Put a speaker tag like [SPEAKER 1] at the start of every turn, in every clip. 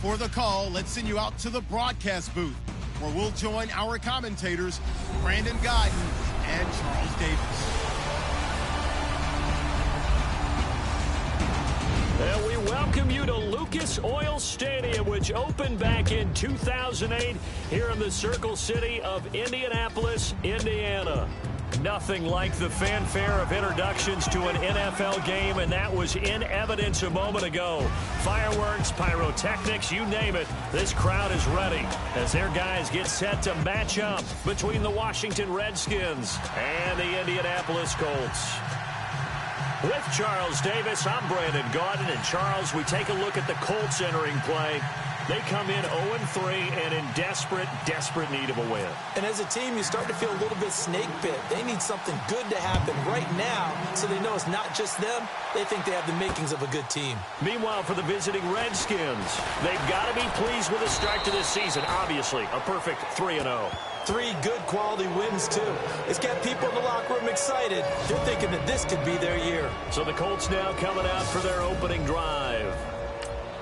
[SPEAKER 1] Before the call, let's send you out to the broadcast booth, where we'll join our commentators, Brandon Guyton and Charles Davis.
[SPEAKER 2] And we welcome you to Lucas Oil Stadium, which opened back in 2008 here in the Circle City of Indianapolis, Indiana. Nothing like the fanfare of introductions to an NFL game, and that was in evidence a moment ago. Fireworks, pyrotechnics, you name it, this crowd is ready as their guys get set to match up between the Washington Redskins and the Indianapolis Colts. With Charles Davis, I'm Brandon Guyton, and Charles, we take a look at the Colts entering play. They come in 0-3 and in desperate, desperate need of a win.
[SPEAKER 3] And as a team, you start to feel a little bit snake bit. They need something good to happen right now so they know it's not just them. They think they have the makings of a good team.
[SPEAKER 2] Meanwhile, for the visiting Redskins, they've got to be pleased with the start to this season. Obviously, a perfect 3-0.
[SPEAKER 3] 3 good quality wins, too. It's got people in the locker room excited. They're thinking that this could be their year.
[SPEAKER 2] So the Colts now coming out for their opening drive.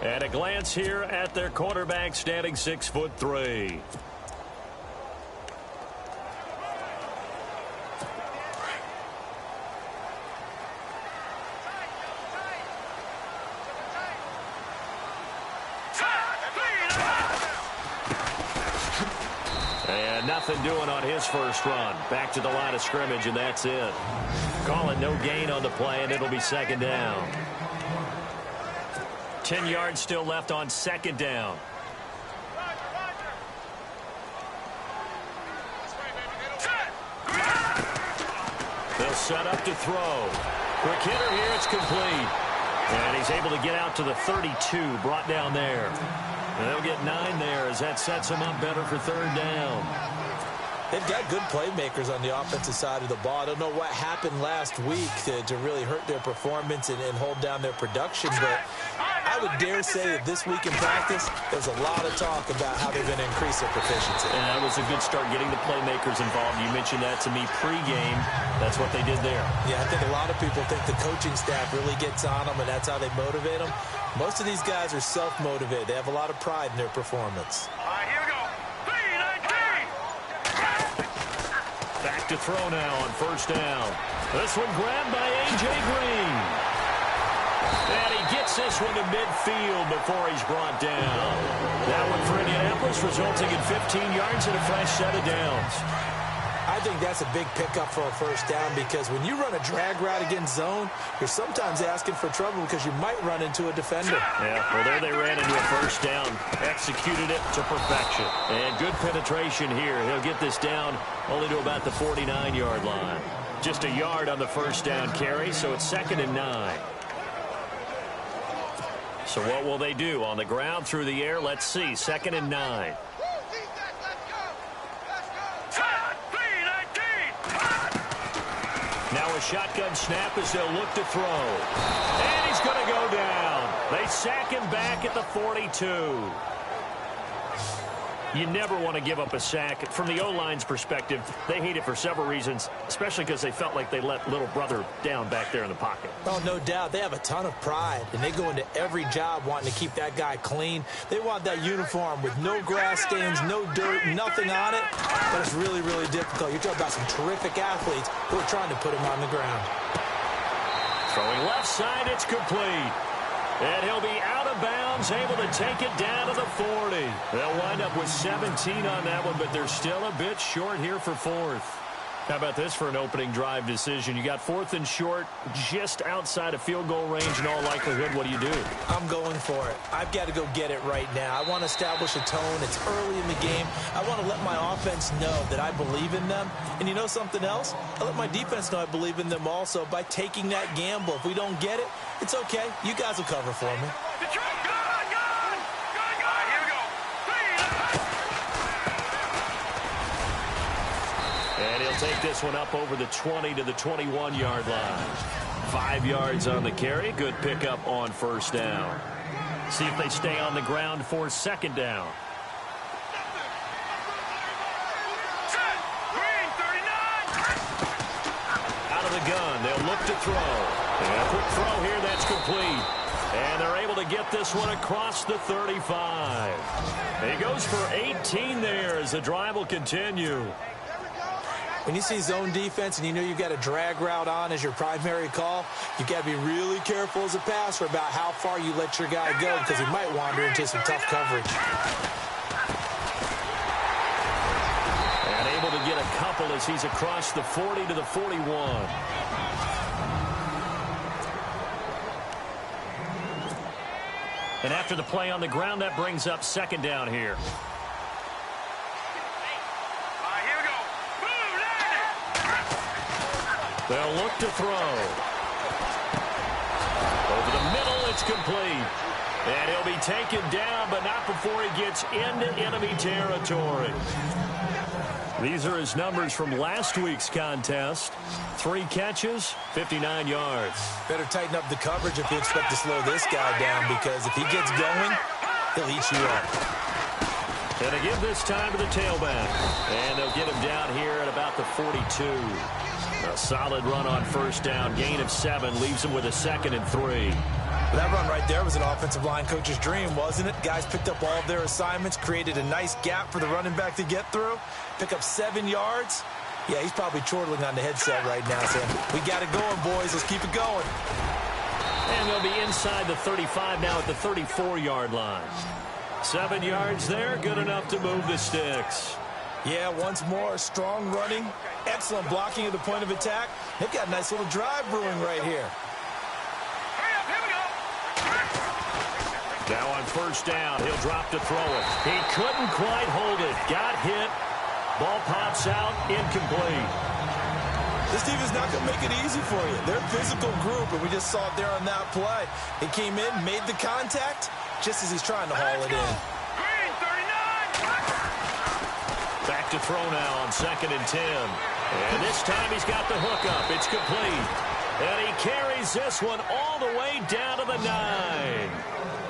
[SPEAKER 2] And a glance here at their quarterback, standing 6'3". And nothing doing on his first run. Back to the line of scrimmage, and that's it. Call it no gain on the play, and it'll be second down. 10 yards still left on second down. They'll set up to throw. Quick hitter here, it's complete. And he's able to get out to the 32, brought down there. And they'll get 9 there as that sets him up better for third down.
[SPEAKER 3] They've got good playmakers on the offensive side of the ball. I don't know what happened last week to really hurt their performance and hold down their production, but I would dare say that this week in practice, there's a lot of talk about how they're going to increase their proficiency.
[SPEAKER 2] And that was a good start, getting the playmakers involved. You mentioned that to me pregame. That's what they did there.
[SPEAKER 3] Yeah, I think a lot of people think the coaching staff really gets on them, and that's how they motivate them. Most of these guys are self-motivated. They have a lot of pride in their performance.
[SPEAKER 4] All right, here we go. 3-19.
[SPEAKER 2] Back to throw now on first down. This one grabbed by A.J. Green. And he gets this one to midfield before he's brought down. That one for Indianapolis, resulting in 15 yards and a fresh set of downs.
[SPEAKER 3] I think that's a big pickup for a first down, because when you run a drag route against zone, you're sometimes asking for trouble because you might run into a defender.
[SPEAKER 2] Yeah, well, there they ran into a first down. Executed it to perfection. And good penetration here. He'll get this down only to about the 49-yard line. Just a yard on the first down carry, so it's 2nd and 9. So what will they do? On the ground, through the air, let's see. 2nd and 9. Now a shotgun snap as they'll look to throw. And he's going to go down. They sack him back at the 42. You never want to give up a sack. From the O-line's perspective, they hate it for several reasons, especially because they felt like they let little brother down back there in the pocket.
[SPEAKER 3] Oh, no doubt. They have a ton of pride, and they go into every job wanting to keep that guy clean. They want that uniform with no grass stains, no dirt, nothing on it. But it's really, really difficult. You're talking about some terrific athletes who are trying to put him on the ground.
[SPEAKER 2] Throwing left side, it's complete. And he'll be out of bounds, able to take it down to the 40. They'll wind up with 17 on that one, but they're still a bit short here for 4th. How about this for an opening drive decision? You got 4th and short, just outside of field goal range in all likelihood. What do you do?
[SPEAKER 3] I'm going for it. I've got to go get it right now. I want to establish a tone. It's early in the game. I want to let my offense know that I believe in them. And you know something else? I let my defense know I believe in them also by taking that gamble. If we don't get it, it's okay. You guys will cover for me.
[SPEAKER 2] And he'll take this one up over the 20 to the 21-yard line. 5 yards on the carry. Good pickup on first down. See if they stay on the ground for second down. Out of the gun. They'll look to throw. And a quick throw here. That's complete. And they're able to get this one across the 35. He goes for 18 there as the drive will continue.
[SPEAKER 3] When you see zone defense and you know you've got a drag route on as your primary call, you've got to be really careful as a passer about how far you let your guy go because he might wander into some tough coverage.
[SPEAKER 2] And able to get a couple as he's across the 40 to the 41. And after the play on the ground, that brings up second down here. They'll look to throw. Over the middle, it's complete. And he'll be taken down, but not before he gets into enemy territory. These are his numbers from last week's contest. 3 catches, 59 yards.
[SPEAKER 3] Better tighten up the coverage if you expect to slow this guy down, because if he gets going, he'll eat you up.
[SPEAKER 2] And they give this time to the tailback. And they'll get him down here at about the 42. A solid run on first down. Gain of 7 leaves him with a 2nd and 3.
[SPEAKER 3] That run right there was an offensive line coach's dream, wasn't it? Guys picked up all of their assignments, created a nice gap for the running back to get through, pick up 7 yards. Yeah, he's probably chortling on the headset right now saying, we got it going, boys. Let's keep it going.
[SPEAKER 2] And they'll be inside the 35 now at the 34-yard line. 7 yards there, good enough to move the sticks.
[SPEAKER 3] Yeah, once more, strong running, excellent blocking at the point of attack. They've got a nice little drive brewing right here.
[SPEAKER 2] Now on first down, he'll drop to throw it. He couldn't quite hold it. Got hit. Ball pops out, incomplete.
[SPEAKER 3] This team is not going to make it easy for you. They're a physical group, and we just saw it there on that play. He came in, made the contact, just as he's trying to haul it in.
[SPEAKER 2] Back to throw now on 2nd and 10. And this time he's got the hook up. It's complete. And he carries this one all the way down to the 9.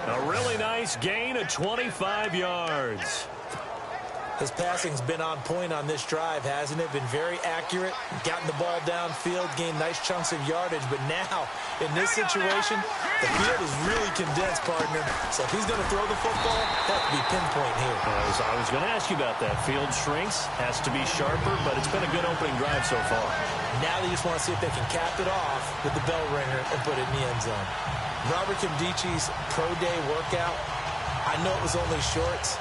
[SPEAKER 2] A really nice gain of 25 yards.
[SPEAKER 3] His passing's been on point on this drive, hasn't it? Been very accurate, gotten the ball downfield, gained nice chunks of yardage. But now, in this situation, the field is really condensed, partner. So if he's going to throw the football, that could be pinpoint here.
[SPEAKER 2] I was going to ask you about that. Field shrinks, has to be sharper, but it's been a good opening drive so far.
[SPEAKER 3] Now they just want to see if they can cap it off with the bell ringer and put it in the end zone. Robert Kimdichi's pro day workout, I know it was only shorts,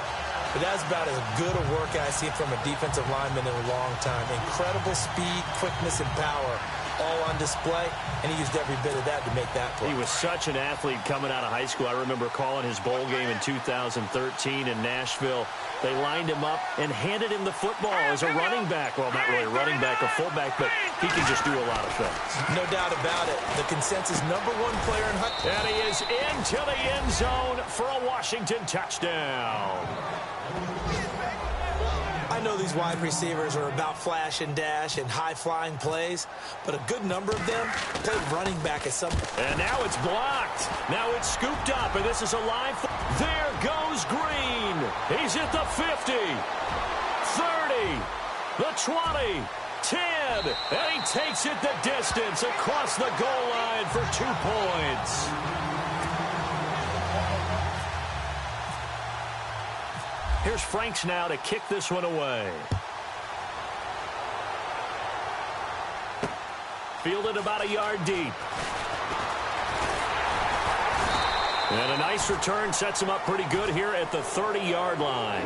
[SPEAKER 3] but that's about as good a workout I've seen from a defensive lineman in a long time. Incredible speed, quickness, and power all on display, and he used every bit of that to make that play.
[SPEAKER 2] He was such an athlete coming out of high school. I remember calling his bowl game in 2013 in Nashville. They lined him up and handed him the football as a running back. Well, not really a running back, a fullback, but he can just do a lot of things.
[SPEAKER 3] No doubt about it. The consensus #1 player in high.
[SPEAKER 2] And he is into the end zone for a Washington touchdown.
[SPEAKER 3] I know these wide receivers are about flash and dash and high-flying plays, but a good number of them play running back at some.
[SPEAKER 2] And now it's blocked. Now it's scooped up, and this is a live. There goes Green. He's at the 50, 30, the 20, 10, and he takes it the distance across the goal line for 2 points. Here's Franks now to kick this one away. Fielded about a yard deep. And a nice return sets him up pretty good here at the 30-yard line.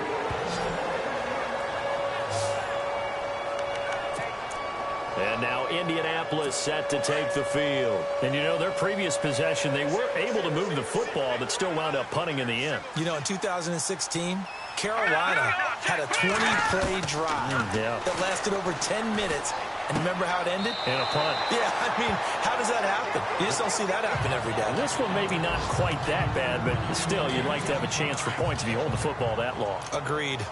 [SPEAKER 2] And now Indianapolis set to take the field. And, you know, their previous possession, they were able to move the football, but still wound up punting in the end.
[SPEAKER 3] You know, in 2016, Carolina had a 20-play drive that lasted over 10 minutes. And remember how it ended?
[SPEAKER 2] In a punt.
[SPEAKER 3] Yeah, I mean, how does that happen? You just don't see that happen every day.
[SPEAKER 2] And this one maybe not quite that bad, but still, you'd like to have a chance for points if you hold the football that long.
[SPEAKER 3] Agreed.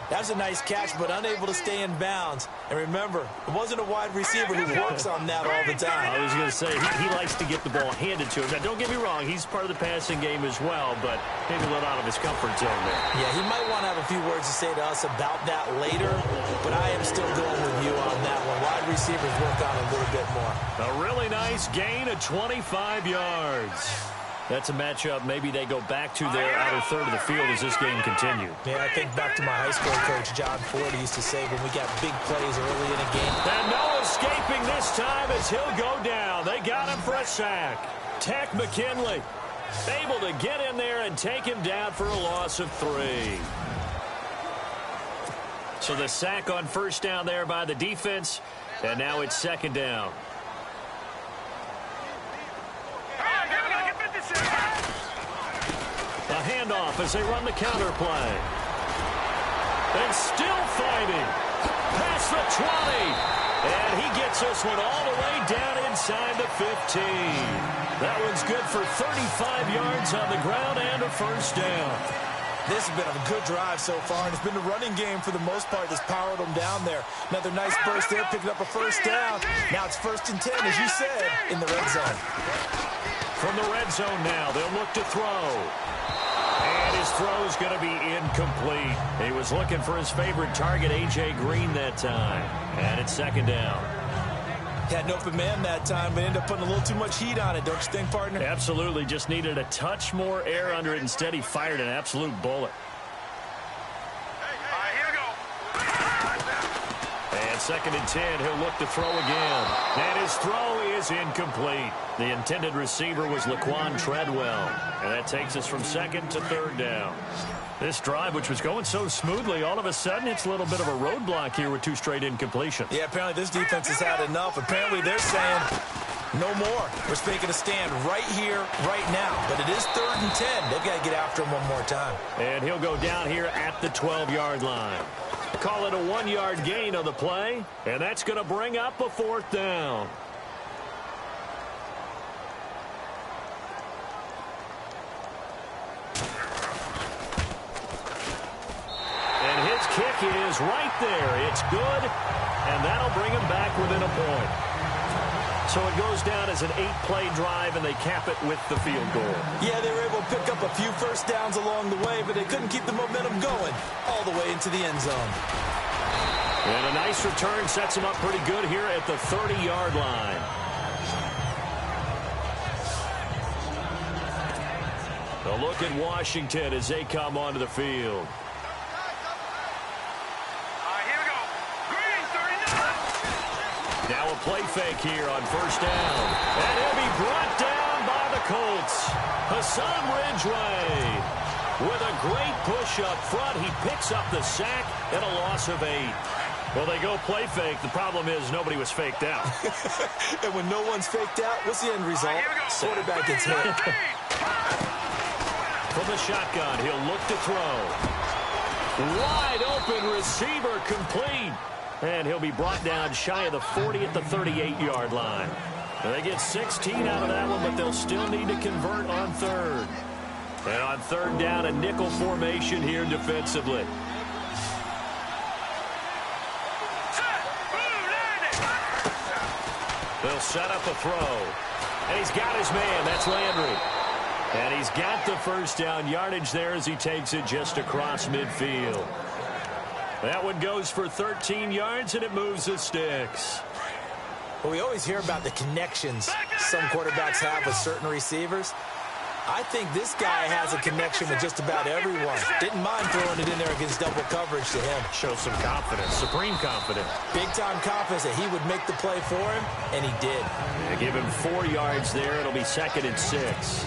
[SPEAKER 3] That's a nice catch, but unable to stay in bounds. And remember, it wasn't a wide receiver who works on that all the time.
[SPEAKER 2] I was going to say, he likes to get the ball handed to him. Now, don't get me wrong, he's part of the passing game as well, but maybe a little out of his comfort zone there.
[SPEAKER 3] Yeah, he might want to have a few words to say to us about that later, but I am still going with you on that one. Wide receivers work on a little bit more.
[SPEAKER 2] A really nice gain of 25 yards. That's a matchup maybe they go back to their outer third of the field as this game continues.
[SPEAKER 3] Yeah, I think back to my high school coach, John Ford, used to say when we got big plays early in a game.
[SPEAKER 2] And no escaping this time as he'll go down. They got him for a sack. Tech McKinley able to get in there and take him down for a loss of 3. So the sack on first down there by the defense, and now it's second down. A handoff as they run the counter play. And still fighting. Past the 20. And he gets this one all the way down inside the 15. That one's good for 35 yards on the ground and a first down.
[SPEAKER 3] This has been a good drive so far, and it's been the running game for the most part that's powered them down there. Another nice burst there, picking up a first down. Now it's 1st and 10, as you said, in the red zone.
[SPEAKER 2] From the red zone now, they'll look to throw. And his throw's going to be incomplete. He was looking for his favorite target, A.J. Green, that time. And it's second down.
[SPEAKER 3] Had an open man that time, but ended up putting a little too much heat on it, don't you think, partner?
[SPEAKER 2] Absolutely. Just needed a touch more air under it. Instead, he fired an absolute bullet.
[SPEAKER 4] Here we go.
[SPEAKER 2] And 2nd and 10, he'll look to throw again. And his throw is incomplete. The intended receiver was Laquan Treadwell. And that takes us from 2nd to 3rd down. This drive, which was going so smoothly, all of a sudden it's a little bit of a roadblock here with 2 straight incompletions.
[SPEAKER 3] Yeah, apparently this defense has had enough. Apparently they're saying no more. We're making a stand right here, right now. But it is 3rd and 10. They've got to get after him one more time.
[SPEAKER 2] And he'll go down here at the 12-yard line. Call it a 1-yard gain on the play, and that's going to bring up a 4th down. Kick is right there. It's good, and that'll bring him back within a point. So it goes down as an 8-play drive, and they cap it with the field goal.
[SPEAKER 3] Yeah, they were able to pick up a few first downs along the way, but they couldn't keep the momentum going all the way into the end zone.
[SPEAKER 2] And a nice return sets him up pretty good here at the 30-yard line. A look at Washington as they come onto the field. Now a play fake here on first down. And he'll be brought down by the Colts. Hassan Ridgeway with a great push up front. He picks up the sack and a loss of 8. Well, they go play fake. The problem is nobody was faked out.
[SPEAKER 3] And when no one's faked out, what's the end result? Quarterback gets hit.
[SPEAKER 2] From the shotgun, he'll look to throw. Wide open receiver complete. And he'll be brought down shy of the 40 at the 38-yard line. And they get 16 out of that one, but they'll still need to convert on 3rd. And on 3rd down, a nickel formation here defensively. They'll set up a throw. And he's got his man. That's Landry. And he's got the first down yardage there as he takes it just across midfield. That one goes for 13 yards, and it moves the sticks.
[SPEAKER 3] Well, we always hear about the connections some quarterbacks have with certain receivers. I think this guy has a connection with just about everyone. Didn't mind throwing it in there against double coverage to him.
[SPEAKER 2] Shows some confidence, supreme confidence.
[SPEAKER 3] Big-time confidence that he would make the play for him, and he did.
[SPEAKER 2] They give him 4 yards there. It'll be 2nd and 6.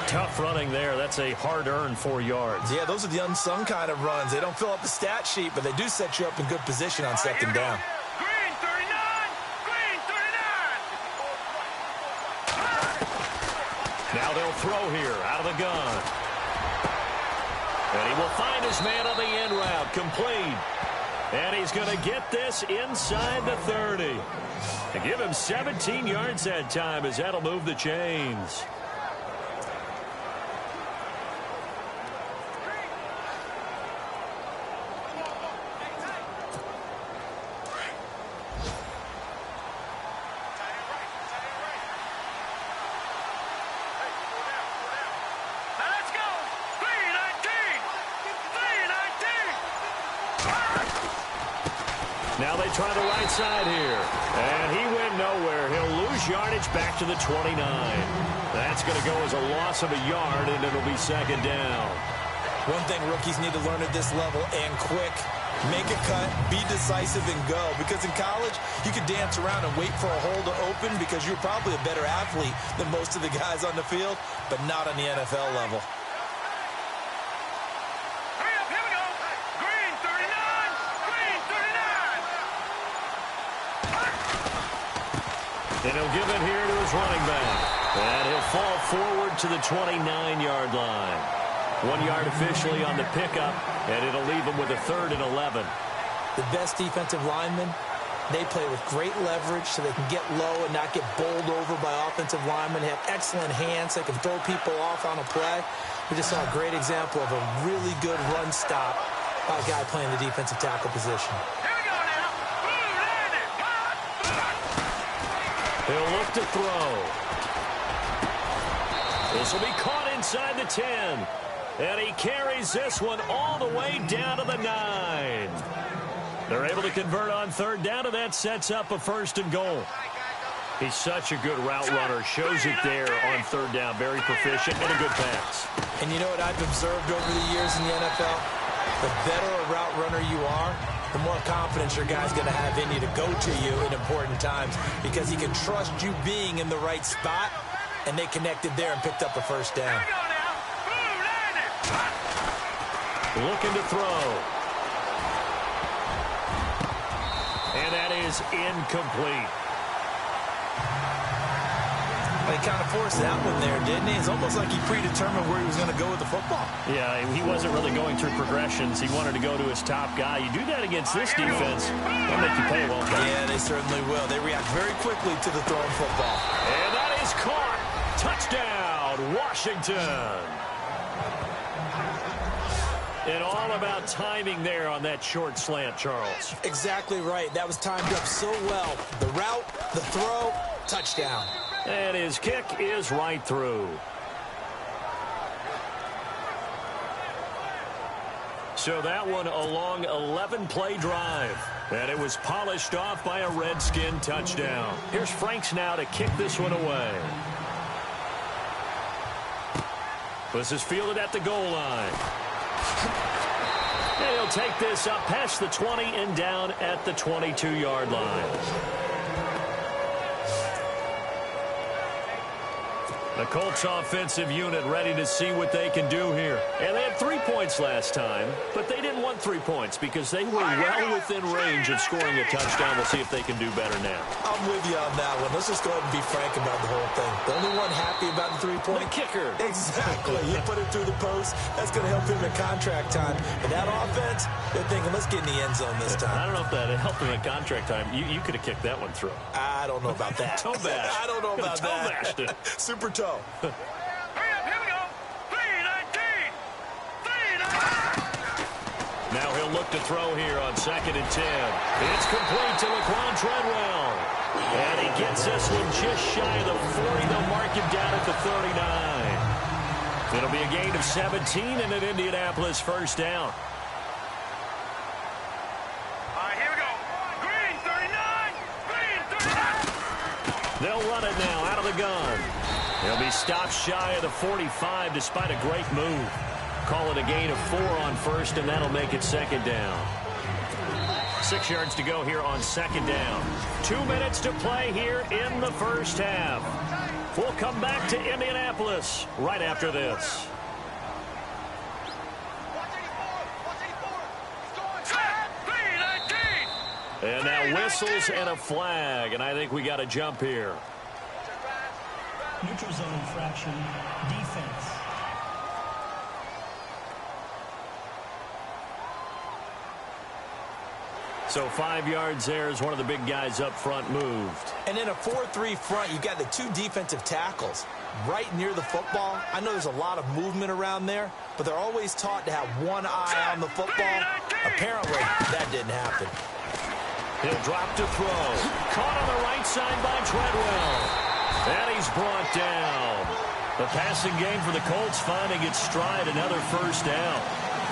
[SPEAKER 2] Tough running there. That's a hard-earned 4 yards.
[SPEAKER 3] Yeah, those are the unsung kind of runs. They don't fill up the stat sheet, but they do set you up in good position on 2nd down.
[SPEAKER 4] Green 39! Green 39!
[SPEAKER 2] Now they'll throw here out of the gun. And he will find his man on the end route. Complete. And he's going to get this inside the 30. And give him 17 yards that time as that'll move the chains. Now they try the right side here. And he went nowhere. He'll lose yardage back to the 29. That's going to go as a loss of a yard, and it'll be second down.
[SPEAKER 3] One thing rookies need to learn at this level, and quick. Make a cut, be decisive, and go. Because in college, you could dance around and wait for a hole to open because you're probably a better athlete than most of the guys on the field, but not on the NFL level.
[SPEAKER 4] Hurry up, here we go. Green 39. Green 39.
[SPEAKER 2] And he'll give it here to his running back. And he'll fall forward to the 29-yard line. 1 yard officially on the pickup, and it'll leave him with a 3rd and 11.
[SPEAKER 3] The best defensive linemen, they play with great leverage so they can get low and not get bowled over by offensive linemen. They have excellent hands. They can throw people off on a play. We just saw a great example of a really good run stop by a guy playing the defensive tackle position.
[SPEAKER 4] Here we go now. Blue landed.
[SPEAKER 2] He'll look to throw. This will be caught inside the 10. And he carries this one all the way down to the 9. They're able to convert on 3rd down, and that sets up a 1st and goal. He's such a good route runner. Shows it there on 3rd down. Very proficient and a good pass.
[SPEAKER 3] And you know what I've observed over the years in the NFL? The better a route runner you are, the more confidence your guy's going to have in you to go to you in important times because he can trust you being in the right spot, and they connected there and picked up a 1st down.
[SPEAKER 2] Looking to throw. And that is incomplete.
[SPEAKER 3] He kind of forced that one there, didn't he? It's almost like he predetermined where he was going to go with the football.
[SPEAKER 2] Yeah, he wasn't really going through progressions. He wanted to go to his top guy. You do that against this defense, they'll make you pay, won't they?
[SPEAKER 3] Yeah, they certainly will. They react very quickly to the thrown football.
[SPEAKER 2] And that is caught. Touchdown, Washington. And all about timing there on that short slant, Charles.
[SPEAKER 3] Exactly right. That was timed up so well. The route, the throw, touchdown.
[SPEAKER 2] And his kick is right through. So that one a long 11-play drive. And it was polished off by a Redskin touchdown. Here's Franks now to kick this one away. This is fielded at the goal line. And he'll take this up past the 20 and down at the 22-yard line. The Colts offensive unit ready to see what they can do here. And they had 3 points last time, but they didn't want 3 points because they were well within range of scoring a touchdown. We'll see if they can do better now.
[SPEAKER 3] I'm with you on that one. Let's just go ahead and be frank about the whole thing. The only one happy about the 3-point.
[SPEAKER 2] The kicker.
[SPEAKER 3] Exactly. He put it through the post. That's going to help him in contract time. But that offense, they're thinking, let's get in the end zone this time.
[SPEAKER 2] I don't know if that helped him in contract time. You could have kicked that one through.
[SPEAKER 3] I don't know about that.
[SPEAKER 2] Toe bash.
[SPEAKER 3] I don't know about
[SPEAKER 2] toe
[SPEAKER 3] that.
[SPEAKER 2] bashed it.
[SPEAKER 3] Super toe.
[SPEAKER 4] Hurry up, here we go. 3-19. 3-19.
[SPEAKER 2] Now he'll look to throw here on 2nd and 10. It's complete to Laquan Treadwell. And he gets this one just shy of the 40. They'll mark him down at the 39. It'll be a gain of 17 and an Indianapolis 1st down.
[SPEAKER 4] Here we go. Green 39. Green 39.
[SPEAKER 2] They'll run it now out of the gun. He'll be stopped shy of the 45 despite a great move. Call it a gain of 4 on 1st, and that'll make it 2nd down. 6 yards to go here on 2nd down. 2 minutes to play here in the 1st half. We'll come back to Indianapolis right after this. And now whistles and a flag, and I think we got a jump here.
[SPEAKER 5] Neutral zone infraction, defense.
[SPEAKER 2] So 5 yards there as one of the big guys up front moved.
[SPEAKER 3] And in a 4-3 front, you got the 2 defensive tackles right near the football. I know there's a lot of movement around there, but they're always taught to have one eye on the football. Apparently, that didn't happen.
[SPEAKER 2] He'll drop to throw. Caught on the right side by Treadwell. And he's brought down. The passing game for the Colts finding its stride, another 1st down.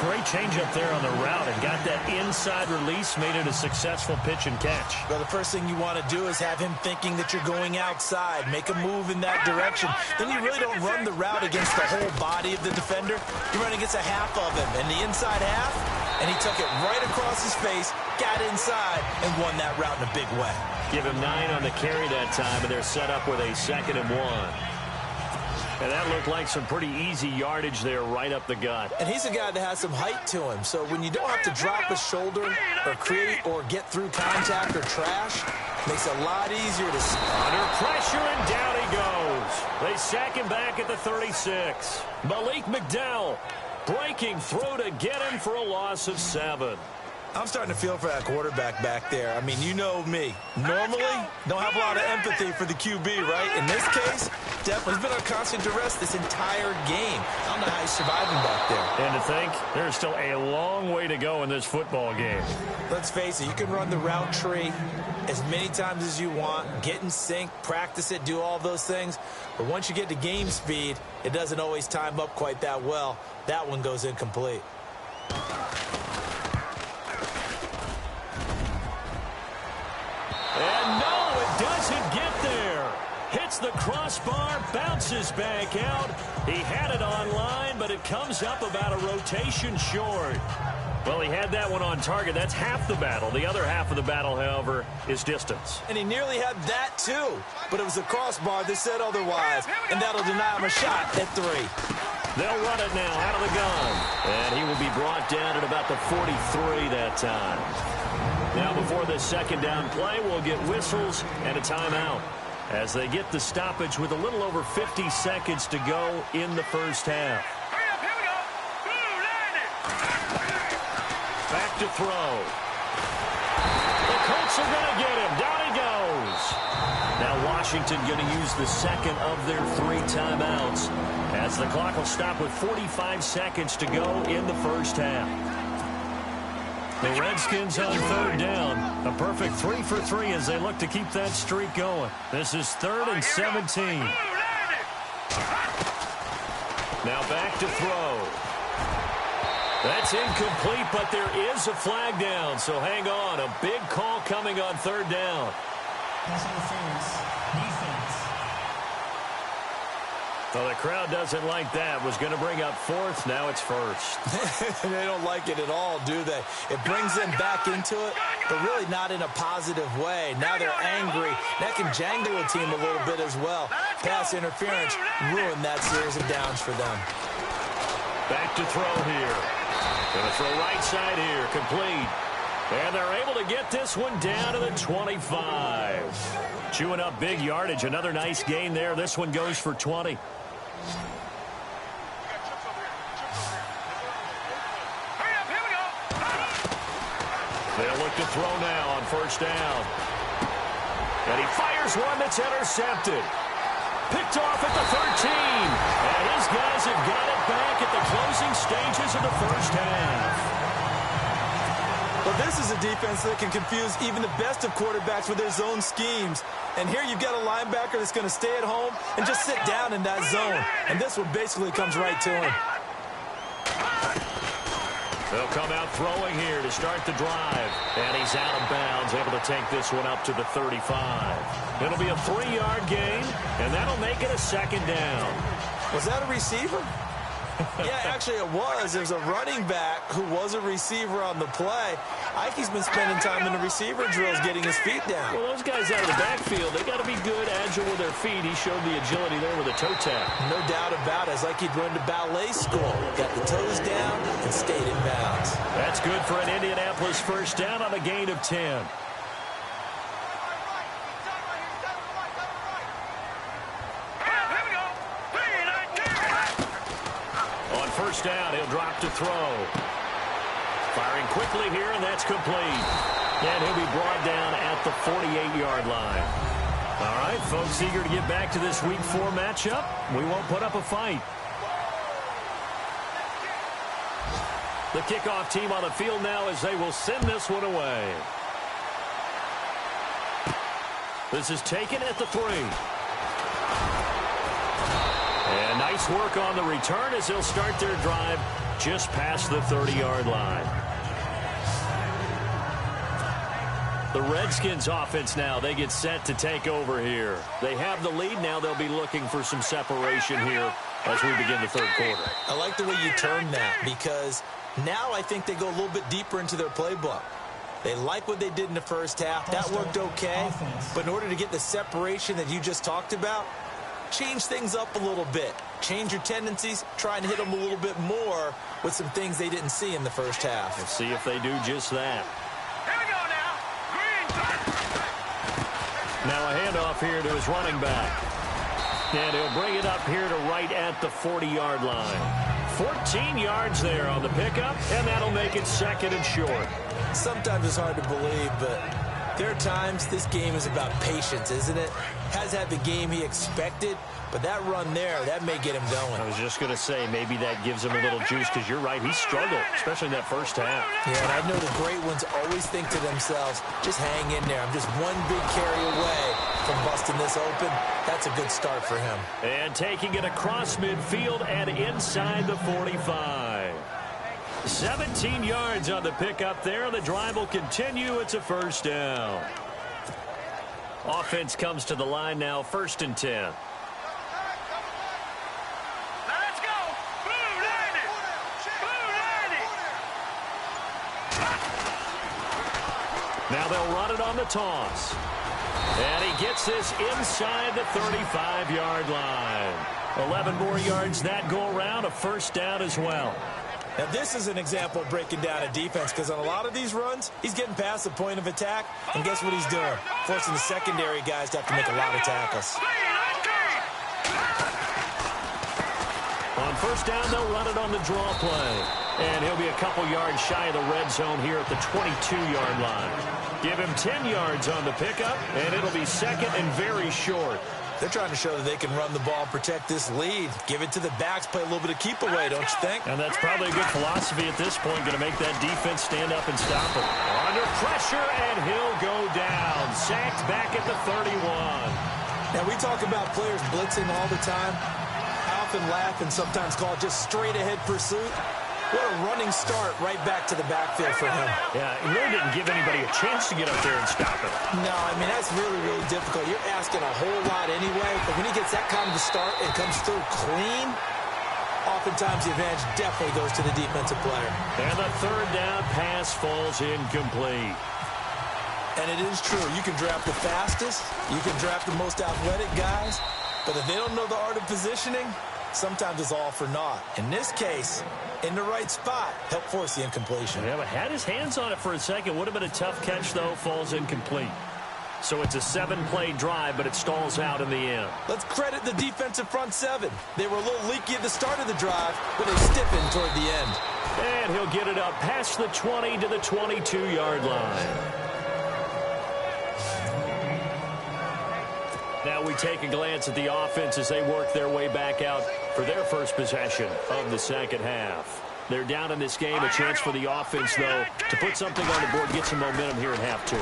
[SPEAKER 2] Great changeup there on the route and got that inside release, made it a successful pitch and catch.
[SPEAKER 3] Well, the first thing you want to do is have him thinking that you're going outside, make a move in that direction. Then you really don't run the route against the whole body of the defender. You run against a half of him, and the inside half, and he took it right across his face, got inside, and won that route in a big way.
[SPEAKER 2] Give him 9 on the carry that time, and they're set up with a 2nd and 1. And that looked like some pretty easy yardage there right up the gut.
[SPEAKER 3] And he's a guy that has some height to him. So when you don't have to drop a shoulder or create or get through contact or trash, makes it a lot easier to see.
[SPEAKER 2] Under pressure, and down he goes. They sack him back at the 36. Malik McDowell breaking through to get him for a loss of 7.
[SPEAKER 3] I'm starting to feel for that quarterback back there. I mean, you know me. Normally, don't have a lot of empathy for the QB, right? In this case, definitely he's been on constant duress this entire game. I don't know how he's surviving back there.
[SPEAKER 2] And to think, there's still a long way to go in this football game.
[SPEAKER 3] Let's face it, you can run the route tree as many times as you want, get in sync, practice it, do all those things. But once you get to game speed, it doesn't always time up quite that well. That one goes incomplete.
[SPEAKER 2] And no, it doesn't get there. Hits the crossbar, bounces back out. He had it on line, but it comes up about a rotation short. Well, he had that one on target. That's half the battle. The other half of the battle, however, is distance.
[SPEAKER 3] And he nearly had that, too. But it was the crossbar that said otherwise. And that'll deny him a shot at 3.
[SPEAKER 2] They'll run it now out of the gun. And he will be brought down at about the 43 that time. Now before this 2nd down play, we'll get whistles and a timeout as they get the stoppage with a little over 50 seconds to go in the first half. Back to throw. The Colts are going to get him. Down he goes. Now Washington going to use the 2nd of their 3 timeouts as the clock will stop with 45 seconds to go in the first half. The Redskins on 3rd down. A perfect 3 for 3 as they look to keep that streak going. This is 3rd and 17. Now back to throw. That's incomplete, but there is a flag down, so hang on. A big call coming on 3rd down.
[SPEAKER 5] Pass interference. Defense.
[SPEAKER 2] Well, the crowd doesn't like that. Was going to bring up 4th. Now it's 1st.
[SPEAKER 3] They don't like it at all, do they? It brings them back into it, but really not in a positive way. Now they're angry. That can jangle a team a little bit as well. Pass interference ruined that series of downs for them.
[SPEAKER 2] Back to throw here. Going to throw right side here. Complete. And they're able to get this one down to the 25. Chewing up big yardage. Another nice gain there. This one goes for 20. They'll look to throw now on 1st down. And he fires one that's intercepted. Picked off at the 13. And his guys have got it back at the closing stages of the first half.
[SPEAKER 3] Well, this is a defense that can confuse even the best of quarterbacks with their zone schemes. And here you've got a linebacker that's going to stay at home and just sit down in that zone. And this one basically comes right to him.
[SPEAKER 2] They'll come out throwing here to start the drive. And he's out of bounds, able to take this one up to the 35. It'll be a 3-yard gain, and that'll make it a 2nd down.
[SPEAKER 3] Was that a receiver? Yeah, actually it was. There's a running back who was a receiver on the play. Ikey's been spending time in the receiver drills getting his feet down.
[SPEAKER 2] Well, those guys out of the backfield, they got to be good, agile with their feet. He showed the agility there with a toe tap.
[SPEAKER 3] No doubt about it. It's like he'd run to ballet school. Got the toes down and stayed in bounds.
[SPEAKER 2] That's good for an Indianapolis 1st down on a gain of 10. On 1st down, he'll drop to throw. Firing quickly here, and that's complete. And he'll be brought down at the 48-yard line. All right, folks, eager to get back to this Week 4 matchup. We won't put up a fight. The kickoff team on the field now as they will send this one away. This is taken at the 3. And nice work on the return as they'll start their drive just past the 30-yard line. The Redskins offense now, they get set to take over here. They have the lead. Now they'll be looking for some separation here as we begin the third quarter.
[SPEAKER 3] I like the way you turned that, because now I think they go a little bit deeper into their playbook. They like what they did in the first half. That worked okay. But in order to get the separation that you just talked about, change things up a little bit. Change your tendencies. Try and hit them a little bit more with some things they didn't see in the first half.
[SPEAKER 2] Let's see if they do just that.
[SPEAKER 4] Here we go now. Green.
[SPEAKER 2] Now a handoff here to his running back. And he'll bring it up here to right at the 40-yard line. 14 yards there on the pickup, and that'll make it second and short.
[SPEAKER 3] Sometimes it's hard to believe, but there are times this game is about patience, isn't it? Has had the game he expected, but that run there, that may get him going.
[SPEAKER 2] I was just going to say, maybe that gives him a little juice, because you're right, he struggled, especially in that first half.
[SPEAKER 3] Yeah, and I know the great ones always think to themselves, just hang in there. I'm just one big carry away from busting this open. That's a good start for him.
[SPEAKER 2] And taking it across midfield and inside the 45. 17 yards on the pickup there. The drive will continue. It's a first down. Offense comes to the line now, 1st and 10.
[SPEAKER 4] Now let's go. Blue landed. Blue landed.
[SPEAKER 2] Now they'll run it on the toss. And he gets this inside the 35-yard line. 11 more yards that go around, a first down as well.
[SPEAKER 3] Now, this is an example of breaking down a defense, because on a lot of these runs, he's getting past the point of attack, and guess what he's doing? Forcing the secondary guys to have to make a lot of tackles.
[SPEAKER 2] On first down, they'll run it on the draw play. And he'll be a couple yards shy of the red zone here at the 22-yard line. Give him 10 yards on the pickup, and it'll be second and very short.
[SPEAKER 3] They're trying to show that they can run the ball and protect this lead. Give it to the backs, play a little bit of keep away, don't you think?
[SPEAKER 2] And that's probably a good philosophy at this point, going to make that defense stand up and stop him. Under pressure, and he'll go down. Sacked back at the 31.
[SPEAKER 3] Now, we talk about players blitzing all the time. I often laugh and sometimes call it just straight-ahead pursuit. What a running start right back to the backfield for him.
[SPEAKER 2] Yeah, he really didn't give anybody a chance to get up there and stop him.
[SPEAKER 3] No, I mean, that's really, really difficult. You're asking a whole lot anyway, but when he gets that kind of a start and comes through clean, oftentimes the advantage definitely goes to the defensive player.
[SPEAKER 2] And the third down pass falls incomplete.
[SPEAKER 3] And it is true. You can draft the fastest, you can draft the most athletic guys, but if they don't know the art of positioning, sometimes it's all for naught. In this case, in the right spot, help force the incompletion.
[SPEAKER 2] Yeah, but had his hands on it for a second. Would have been a tough catch, though. Falls incomplete. So it's a 7-play drive, but it stalls out in the end.
[SPEAKER 3] Let's credit the defensive front seven. They were a little leaky at the start of the drive, but they stiffened toward the end.
[SPEAKER 2] And he'll get it up past the 20 to the 22-yard line. Now we take a glance at the offense as they work their way back out for their first possession of the second half. They're down in this game. A chance for the offense, though, to put something on the board, get some momentum here in half two.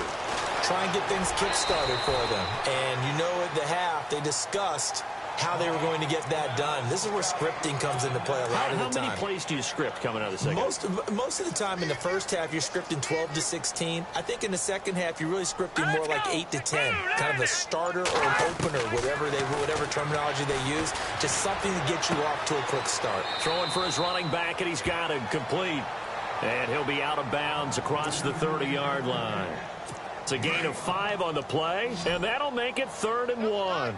[SPEAKER 3] Try and get things kick-started for them. And you know at the half, they discussed how they were going to get that done. This is where scripting comes into play a lot of the time.
[SPEAKER 2] How many plays do you script coming out of the second?
[SPEAKER 3] Most of the time in the first half, you're scripting 12 to 16. I think in the second half, you're really scripting more like 8 to 10. Kind of a starter or an opener, whatever terminology they use. Just something to get you off to a quick start.
[SPEAKER 2] Throwing for his running back, and he's got it complete. And he'll be out of bounds across the 30-yard line. It's a gain of 5 on the play, and that'll make it 3rd and 1.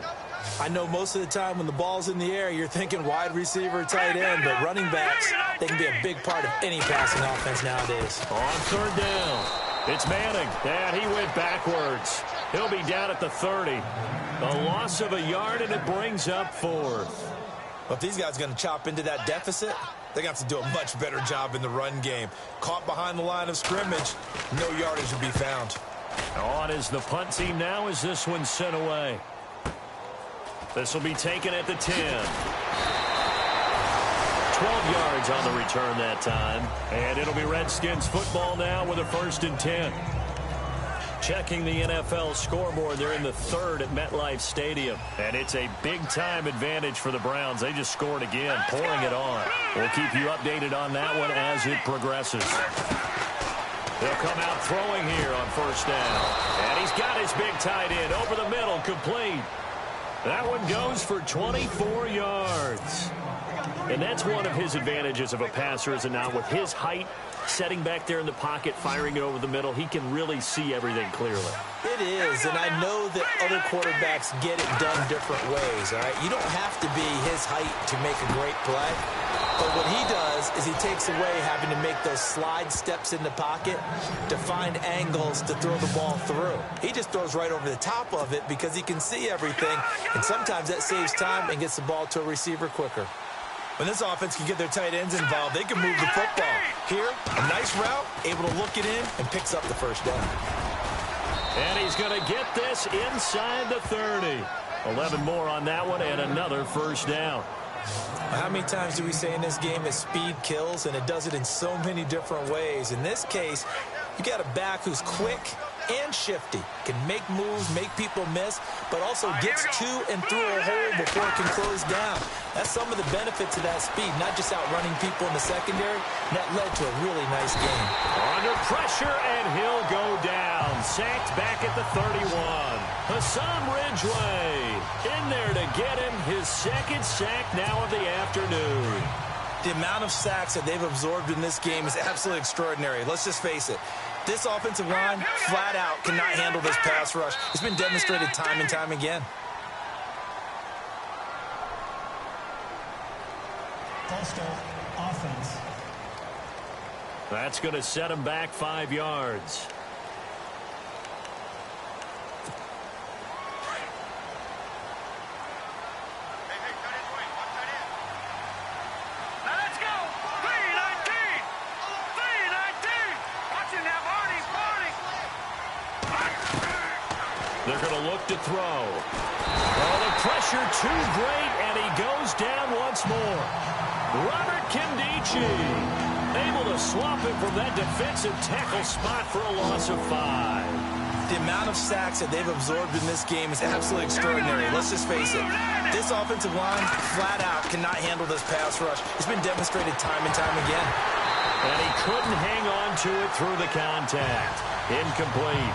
[SPEAKER 3] I know most of the time when the ball's in the air, you're thinking wide receiver, tight end, but running backs, they can be a big part of any passing offense nowadays.
[SPEAKER 2] On 3rd down, it's Manning, and he went backwards. He'll be down at the 30. A loss of a yard, and it brings up 4th.
[SPEAKER 3] Well, if these guys are going to chop into that deficit, they're going to have to do a much better job in the run game. Caught behind the line of scrimmage, no yardage will be found.
[SPEAKER 2] On is the punt team now as this one's sent away. This will be taken at the 10. 12 yards on the return that time. And it'll be Redskins football now with a 1st and 10. Checking the NFL scoreboard, they're in the third at MetLife Stadium. And it's a big-time advantage for the Browns. They just scored again, pouring it on. We'll keep you updated on that one as it progresses. They'll come out throwing here on first down. And he's got his big tight end over the middle, complete. That one goes for 24 yards. And that's one of his advantages of a passer, is it not? With his height, setting back there in the pocket, firing it over the middle, he can really see everything clearly.
[SPEAKER 3] It is, and I know that other quarterbacks get it done different ways, all right? You don't have to be his height to make a great play. But what he does is he takes away having to make those slide steps in the pocket to find angles to throw the ball through. He just throws right over the top of it because he can see everything, and sometimes that saves time and gets the ball to a receiver quicker. When this offense can get their tight ends involved, they can move the football. Here, a nice route, able to look it in, and picks up the first down.
[SPEAKER 2] And he's going to get this inside the 30. 11 more on that one, and another first down.
[SPEAKER 3] How many times do we say in this game that speed kills, and it does it in so many different ways? In this case, you got a back who's quick and shifty, can make moves, make people miss, but also gets to and through a hole before it can close down. That's some of the benefits of that speed, not just outrunning people in the secondary. And that led to a really nice game.
[SPEAKER 2] Under pressure, and he'll go down. Sacked back at the 31. Hassan Ridgeway in there to get him his second sack now of the afternoon.
[SPEAKER 3] The amount of sacks that they've absorbed in this game is absolutely extraordinary. Let's just face it. This offensive line, flat out, cannot handle this pass rush. It's been demonstrated time and time again.
[SPEAKER 5] False start, offense.
[SPEAKER 2] That's going to set him back 5 yards. They're going to look to throw. Oh, the pressure too great, and he goes down once more. Robert Kimdichie able to swap him from that defensive tackle spot for a loss of 5.
[SPEAKER 3] The amount of sacks that they've absorbed in this game is absolutely extraordinary. Let's just face it. This offensive line, flat out, cannot handle this pass rush. It's been demonstrated time and time again.
[SPEAKER 2] And he couldn't hang on to it through the contact. Incomplete.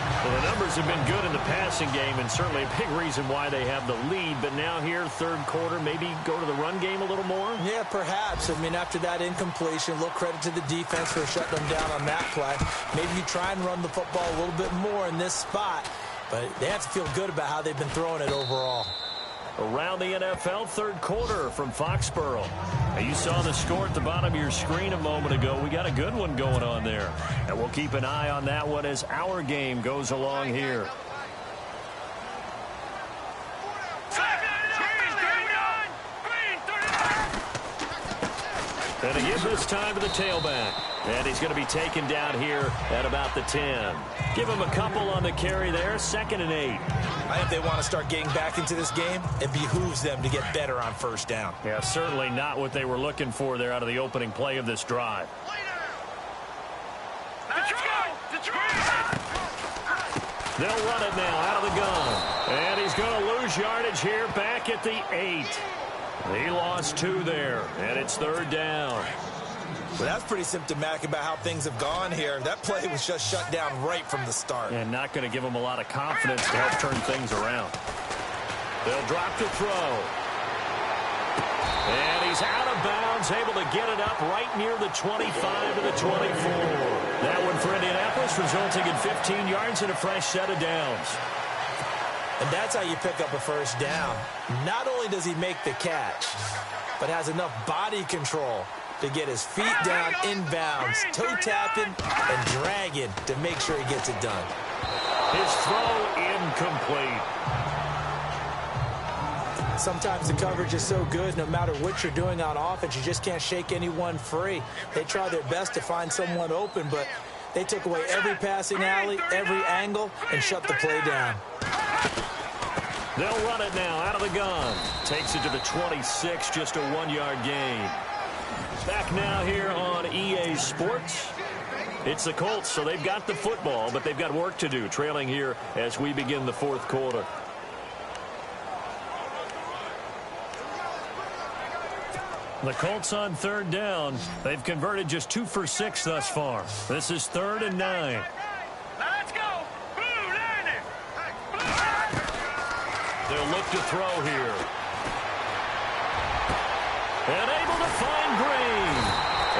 [SPEAKER 2] Well, the numbers have been good in the passing game, and certainly a big reason why they have the lead. But now here, third quarter, maybe go to the run game a little more?
[SPEAKER 3] Yeah, perhaps. I mean, after that incompletion, a little credit to the defense for shutting them down on that play. Maybe you try and run the football a little bit more in this spot. But they have to feel good about how they've been throwing it overall.
[SPEAKER 2] Around the NFL, third quarter from Foxborough. Now, you saw the score at the bottom of your screen a moment ago. We got a good one going on there. And we'll keep an eye on that one as our game goes along here. And he gives this time to the tailback. And he's going to be taken down here at about the 10. Give him a couple on the carry there. 2nd and 8.
[SPEAKER 3] I think they want to start getting back into this game. It behooves them to get better on first down.
[SPEAKER 2] Yeah, certainly not what they were looking for there out of the opening play of this drive. They'll run it now out of the gun. And he's going to lose yardage here back at the 8. He lost 2 there, and it's 3rd down.
[SPEAKER 3] Well, that's pretty symptomatic about how things have gone here. That play was just shut down right from the start.
[SPEAKER 2] And not going to give him a lot of confidence to help turn things around. They'll drop to throw. And he's out of bounds, able to get it up right near the 25 to the 24. That one for Indianapolis, resulting in 15 yards and a fresh set of downs.
[SPEAKER 3] And that's how you pick up a first down. Not only does he make the catch, but has enough body control to get his feet down inbounds, toe tapping and dragging to make sure he gets it done.
[SPEAKER 2] His throw incomplete.
[SPEAKER 3] Sometimes the coverage is so good, no matter what you're doing on offense, you just can't shake anyone free. They try their best to find someone open, but they took away every passing alley, every angle, and shut the play down.
[SPEAKER 2] They'll run it now out of the gun. Takes it to the 26, just a 1-yard gain. Back now here on EA Sports. It's the Colts, so they've got the football, but they've got work to do, trailing here as we begin the fourth quarter. The Colts on third down. They've converted just 2 for 6 thus far. This is 3rd and 9.
[SPEAKER 4] Let's go. Blue, learn it.
[SPEAKER 2] They'll look to throw here. And able to find Green.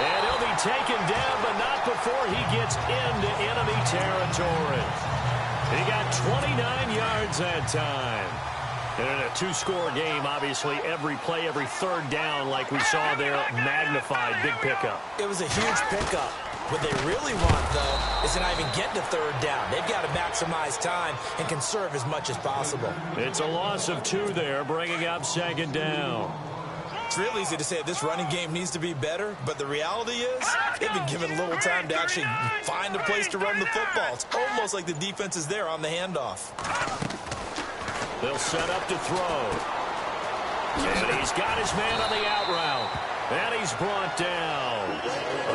[SPEAKER 2] And he'll be taken down, but not before he gets into enemy territory. He got 29 yards that time. And in a 2-score game, obviously, every play, every third down, like we saw there, magnified, big pickup.
[SPEAKER 3] It was a huge pickup. What they really want, though, is to not even get to third down. They've got to maximize time and conserve as much as possible.
[SPEAKER 2] It's a loss of 2 there, bringing up 2nd down.
[SPEAKER 3] It's real easy to say this running game needs to be better, but the reality is they've been given little time to actually find a place to run the football. It's almost like the defense is there on the handoff.
[SPEAKER 2] They'll set up to throw. And he's got his man on the out route. And he's brought down.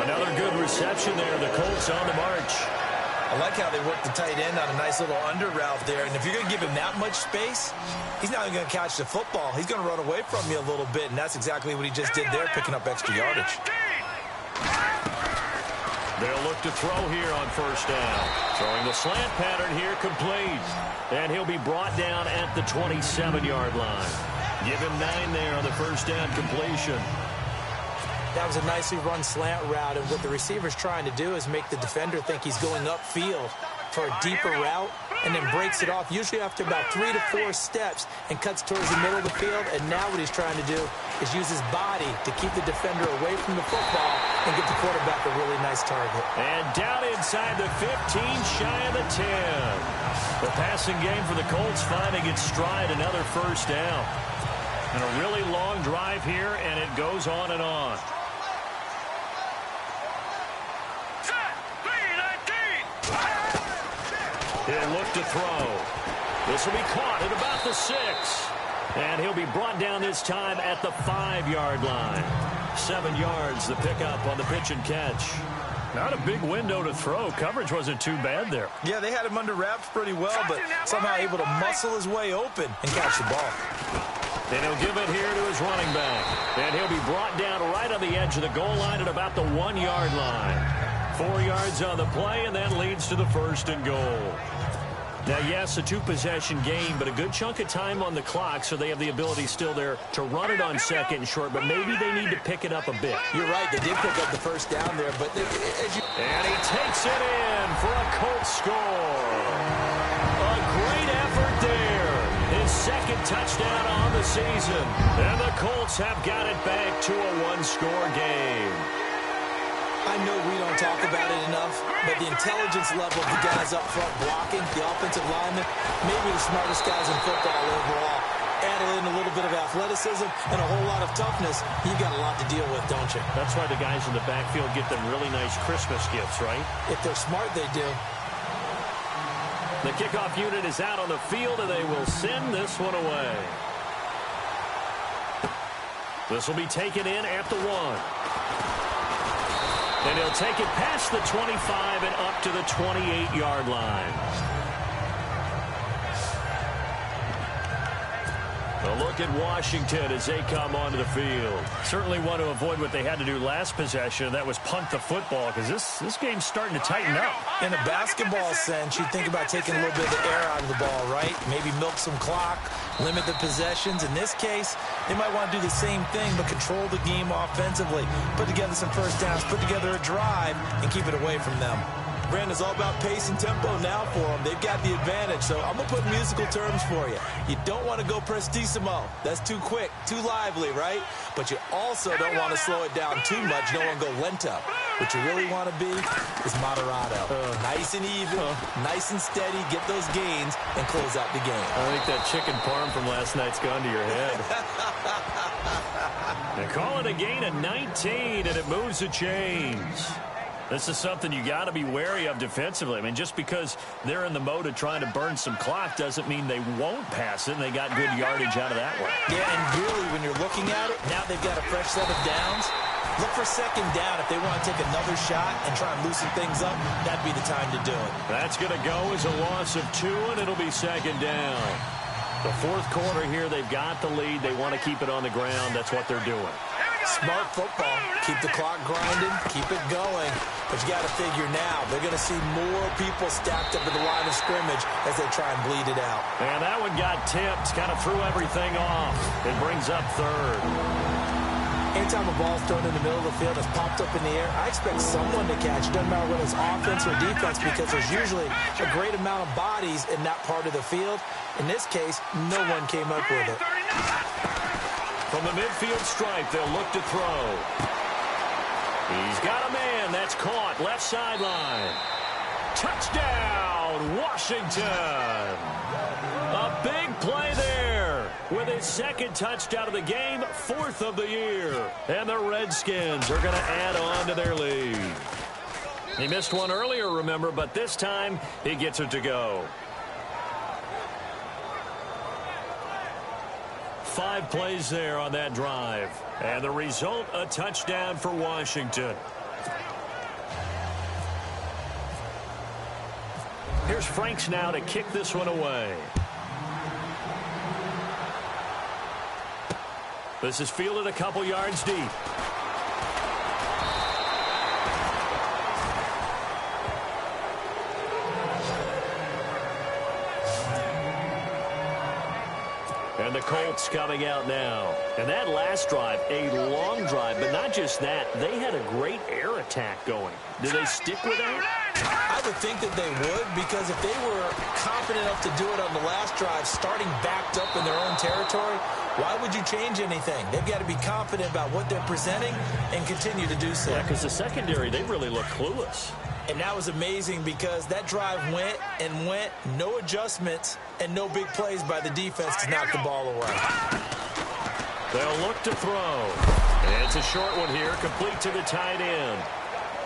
[SPEAKER 2] Another good reception there. The Colts on the march.
[SPEAKER 3] I like how they work the tight end on a nice little under route there. And if you're going to give him that much space, he's not even going to catch the football. He's going to run away from you a little bit, and that's exactly what he just did there, picking up extra yardage.
[SPEAKER 2] They'll look to throw here on 1st down. Throwing the slant pattern here, complete. And he'll be brought down at the 27-yard line. Give him 9 there on the 1st down completion.
[SPEAKER 3] That was a nicely run slant route, and what the receiver's trying to do is make the defender think he's going upfield for a deeper route, and then breaks it off, usually after about 3 to 4 steps, and cuts towards the middle of the field. And now what he's trying to do is use his body to keep the defender away from the football and get the quarterback a really nice target.
[SPEAKER 2] And down inside the 15, shy of the 10. The passing game for the Colts finding its stride, another 1st down. And a really long drive here, and it goes on and on. He'll look to throw. This will be caught at about the 6. And he'll be brought down this time at the 5-yard line. 7 yards, the pickup on the pitch and catch. Not a big window to throw. Coverage wasn't too bad there.
[SPEAKER 3] Yeah, they had him under wraps pretty well, but somehow able to muscle his way open and catch the ball.
[SPEAKER 2] And he'll give it here to his running back. And he'll be brought down right on the edge of the goal line at about the 1-yard line. 4 yards on the play, and that leads to the 1st and goal. Now, yes, a 2-possession game, but a good chunk of time on the clock, so they have the ability still there to run it on 2nd and short, but maybe they need to pick it up a bit.
[SPEAKER 3] You're right, they did pick up the 1st down there, but
[SPEAKER 2] and he takes it in for a Colts score. A great effort there. His 2nd touchdown on the season. And the Colts have got it back to a 1-score game.
[SPEAKER 3] I know we don't talk about it enough, but the intelligence level of the guys up front blocking, the offensive linemen, maybe the smartest guys in football overall. Add in a little bit of athleticism and a whole lot of toughness, you've got a lot to deal with, don't you?
[SPEAKER 2] That's why the guys in the backfield get them really nice Christmas gifts, right?
[SPEAKER 3] If they're smart, they do.
[SPEAKER 2] The kickoff unit is out on the field, and they will send this one away. This will be taken in at the 1. And he'll take it past the 25 and up to the 28-yard line. A look at Washington as they come onto the field. Certainly want to avoid what they had to do last possession, that was punt the football, because this game's starting to tighten up.
[SPEAKER 3] In a basketball sense, you think about taking a little bit of the air out of the ball, right? Maybe milk some clock, limit the possessions. In this case, they might want to do the same thing, but control the game offensively. Put together some 1st downs, put together a drive, and keep it away from them. Brandon, it's all about pace and tempo now for them. They've got the advantage, so I'm going to put musical terms for you. You don't want to go prestissimo. That's too quick, too lively, right? But you also don't want to slow it down too much. You don't want to go lento. What you really want to be is moderato. Nice and even, nice and steady, get those gains, and close out the game.
[SPEAKER 2] I think that chicken parm from last night's gone to your head. They call it a gain of 19, and it moves the chains. This is something you got to be wary of defensively. I mean, just because they're in the mode of trying to burn some clock doesn't mean they won't pass it, and they got good yardage out of that one.
[SPEAKER 3] Yeah, and really, when you're looking at it, now they've got a fresh set of downs. Look for second down. If they want to take another shot and try and loosen things up, that'd be the time to do it.
[SPEAKER 2] That's going to go as a loss of 2, and it'll be second down. The fourth quarter here, they've got the lead. They want to keep it on the ground. That's what they're doing.
[SPEAKER 3] Smart football. Keep the clock grinding. Keep it going. But you got to figure now, they're going to see more people stacked up at the line of scrimmage as they try and bleed it out.
[SPEAKER 2] And that one got tipped. Kind of threw everything off. It brings up third.
[SPEAKER 3] Anytime a ball's thrown in the middle of the field, it's popped up in the air, I expect someone to catch it. Doesn't matter whether it's offense or defense, because there's usually a great amount of bodies in that part of the field. In this case, no one came up with it.
[SPEAKER 2] From the midfield stripe, they'll look to throw. He's got a man. That's caught. Left sideline. Touchdown, Washington. A big play there with his second touchdown of the game, 4th of the year. And the Redskins are going to add on to their lead. He missed one earlier, remember, but this time he gets it to go. 5 plays there on that drive. And the result, a touchdown for Washington. Here's Franks now to kick this one away. This is fielded a couple yards deep. And the Colts coming out now. And that last drive, a long drive, but not just that. They had a great air attack going. Do they stick with that?
[SPEAKER 3] I would think that they would, because if they were confident enough to do it on the last drive, starting backed up in their own territory, why would you change anything? They've got to be confident about what they're presenting and continue to do so.
[SPEAKER 2] Yeah, because the secondary, they really look clueless.
[SPEAKER 3] And that was amazing because that drive went and went, no adjustments, and no big plays by the defense to knock the ball away.
[SPEAKER 2] They'll look to throw. And it's a short one here, complete to the tight end.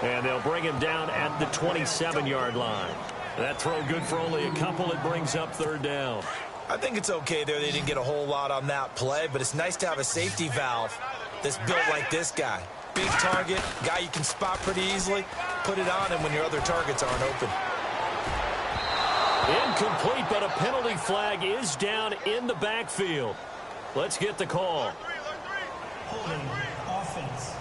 [SPEAKER 2] And they'll bring him down at the 27-yard line. That throw good for only a couple. It brings up third down.
[SPEAKER 3] I think it's okay there. They didn't get a whole lot on that play, but it's nice to have a safety valve that's built like this guy. Big target, guy you can spot pretty easily. Put it on him when your other targets aren't open.
[SPEAKER 2] Incomplete, but a penalty flag is down in the backfield. Let's get the call.
[SPEAKER 5] Holding offense.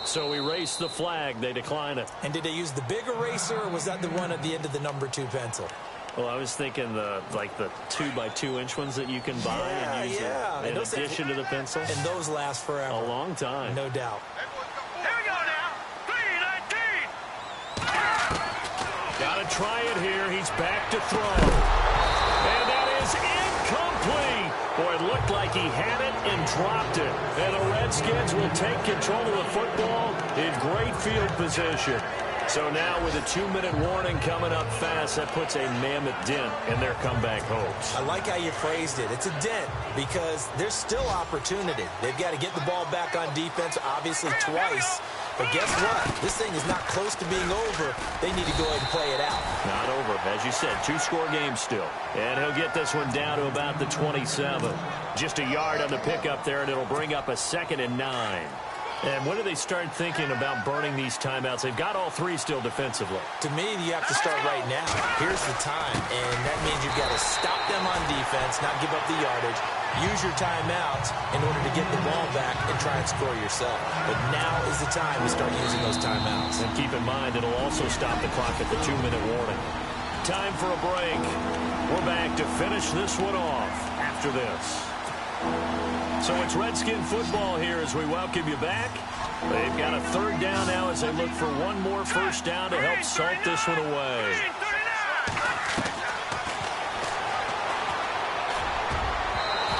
[SPEAKER 2] So erase the flag. They decline it.
[SPEAKER 3] And did they use the big eraser, or was that the one at the end of the number 2 pencil?
[SPEAKER 2] Well, I was thinking the 2x2-inch ones that you can buy and use in addition to the pencil.
[SPEAKER 3] And those last forever.
[SPEAKER 2] A long time.
[SPEAKER 3] No doubt.
[SPEAKER 4] Here we go now. 3-19.
[SPEAKER 2] Got to try it here. He's back to throw. And that is incomplete. Boy, it looked like he had it and dropped it. And the Redskins will take control of the football in great field position. So now with a 2-minute warning coming up fast, that puts a mammoth dent in their comeback hopes.
[SPEAKER 3] I like how you phrased it. It's a dent because there's still opportunity. They've got to get the ball back on defense, obviously twice. But guess what? This thing is not close to being over. They need to go ahead and play it out.
[SPEAKER 2] Not over. As you said, 2-score game still. And he'll get this one down to about the 27. Just a yard on the pickup there, and it'll bring up a 2nd and 9. And when do they start thinking about burning these timeouts? They've got all 3 still defensively.
[SPEAKER 3] To me, you have to start right now. Here's the time, and that means you've got to stop them on defense, not give up the yardage, use your timeouts in order to get the ball back and try and score yourself. But now is the time to start using those timeouts.
[SPEAKER 2] And keep in mind, it'll also stop the clock at the 2-minute warning. Time for a break. We're back to finish this one off after this. So it's Redskin football here as we welcome you back. They've got a 3rd down now as they look for one more first down to help salt this one away.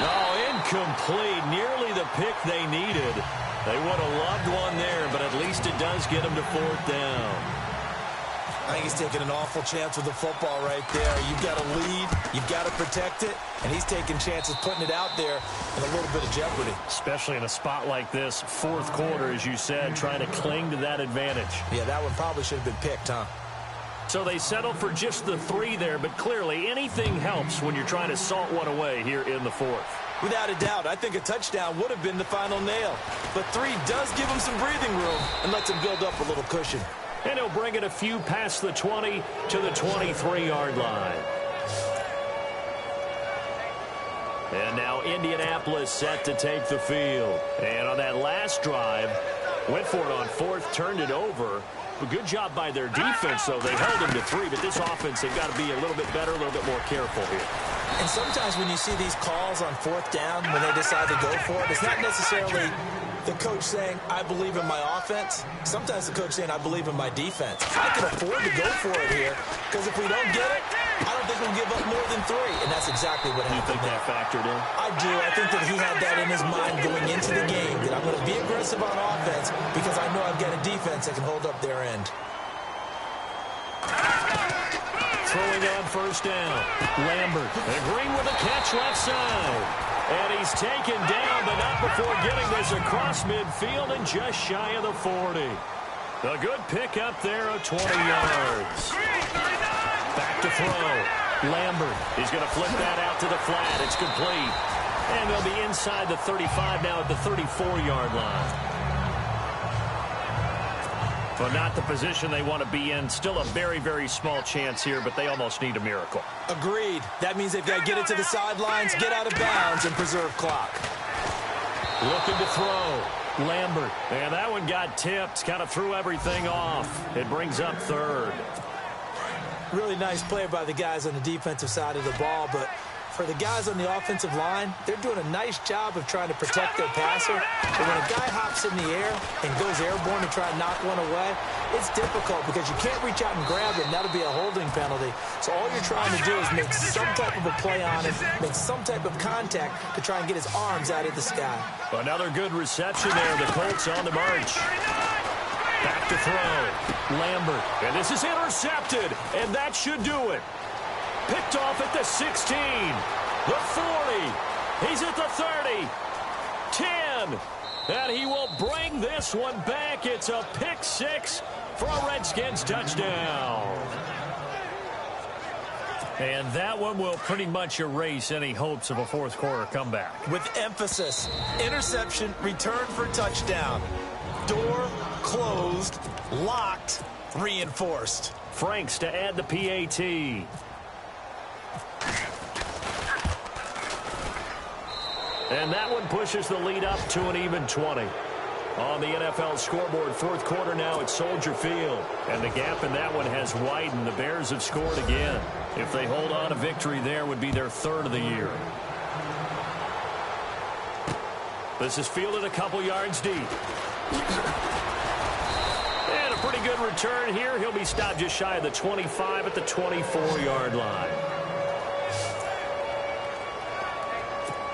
[SPEAKER 2] Oh, incomplete. Nearly the pick they needed. They would have loved one there, but at least it does get them to 4th down.
[SPEAKER 3] I think he's taking an awful chance with the football right there. You've got to lead, you've got to protect it, and he's taking chances putting it out there in a little bit of jeopardy.
[SPEAKER 2] Especially in a spot like this, 4th quarter, as you said, trying to cling to that advantage.
[SPEAKER 3] Yeah, that one probably should have been picked, huh?
[SPEAKER 2] So they settle for just the 3 there, but clearly anything helps when you're trying to salt one away here in the 4th.
[SPEAKER 3] Without a doubt, I think a touchdown would have been the final nail. But 3 does give him some breathing room and lets him build up a little cushion.
[SPEAKER 2] And he'll bring it a few past the 20 to the 23-yard line. And now Indianapolis set to take the field. And on that last drive, went for it on 4th, turned it over. A good job by their defense, though. They held them to 3, but this offense, they've got to be a little bit better, a little bit more careful here.
[SPEAKER 3] And sometimes when you see these calls on 4th down, when they decide to go for it, it's not necessarily the coach saying, I believe in my offense. Sometimes the coach saying, I believe in my defense. I can afford to go for it here, because if we don't get it, I don't think we'll give up more than 3. And that's exactly what happened.
[SPEAKER 2] You think that factored in?
[SPEAKER 3] I do. I think that he had that in his mind going into the game, that I'm going to be aggressive on offense because I know I've got a defense that can hold up their end.
[SPEAKER 2] Throwing on 1st down. Lambert. And Green with a catch left side. And he's taken down, but not before getting this across midfield and just shy of the 40. A good pickup there of 20 yards. Back to throw. Lambert. He's going to flip that out to the flat. It's complete. And they'll be inside the 35 now at the 34-yard line. But not the position they want to be in. Still a very, very small chance here, but they almost need a miracle.
[SPEAKER 3] Agreed. That means they've got to get it to the sidelines, get out of bounds, and preserve clock.
[SPEAKER 2] Looking to throw. Lambert. And that one got tipped. Kind of threw everything off. It brings up 3rd.
[SPEAKER 3] Really nice play by the guys on the defensive side of the ball, but for the guys on the offensive line, they're doing a nice job of trying to protect their passer. But when a guy hops in the air and goes airborne to try and knock one away, it's difficult because you can't reach out and grab it, and that'll be a holding penalty. So all you're trying to do is make some type of a play on him, make some type of contact to try and get his arms out of the sky.
[SPEAKER 2] Another good reception there. The Colts on the march. Back to throw. Lambert. And this is intercepted, and that should do it. Picked off at the 16, the 40, he's at the 30, 10, and he will bring this one back. It's a pick 6 for a Redskins touchdown. And that one will pretty much erase any hopes of a 4th quarter comeback.
[SPEAKER 3] With emphasis, interception, return for touchdown. Door closed, locked, reinforced.
[SPEAKER 2] Franks to add the PAT. And that one pushes the lead up to an even 20. On the NFL scoreboard, 4th quarter now at Soldier Field. And the gap in that one has widened. The Bears have scored again. If they hold on, a victory there would be their 3rd of the year. This is fielded a couple yards deep. And a pretty good return here. He'll be stopped just shy of the 25 at the 24-yard line.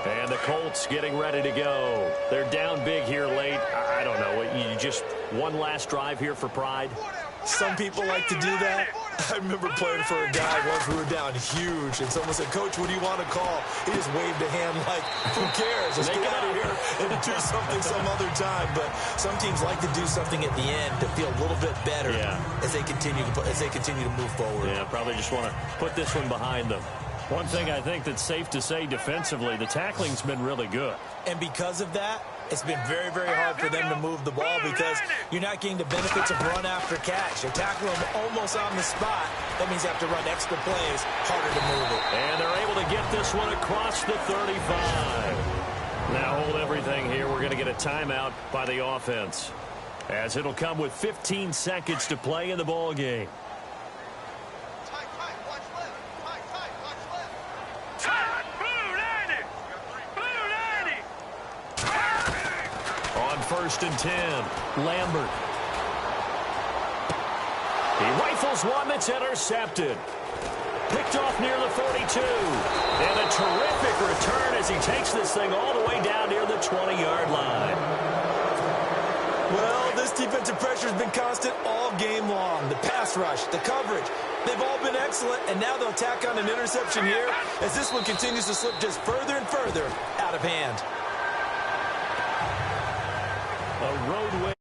[SPEAKER 2] And the Colts getting ready to go. They're down big here late. I don't know. You just one last drive here for pride?
[SPEAKER 3] Some people like to do that. I remember playing for a guy once we were down huge, and someone said, Coach, what do you want to call? He just waved a hand like, who cares? Let's get out of here and do something some other time. But some teams like to do something at the end to feel a little bit better as they continue to move forward.
[SPEAKER 2] Yeah, probably just want to put this one behind them. One thing I think that's safe to say defensively, the tackling's been really good.
[SPEAKER 3] And because of that, it's been very, very hard for them to move the ball because you're not getting the benefits of run after catch. You're tackling them almost on the spot. That means you have to run extra plays, harder to move it.
[SPEAKER 2] And they're able to get this one across the 35. Now hold everything here. We're going to get a timeout by the offense, as it'll come with 15 seconds to play in the ball game. On 1st and 10, Lambert. He rifles one that's intercepted. Picked off near the 42. And a terrific return as he takes this thing all the way down near the 20-yard line.
[SPEAKER 3] Well, this defensive pressure has been constant all game long. The pass rush, the coverage, they've all been excellent, and now they'll tack on an interception here as this one continues to slip just further and further out of hand.
[SPEAKER 2] A roadway.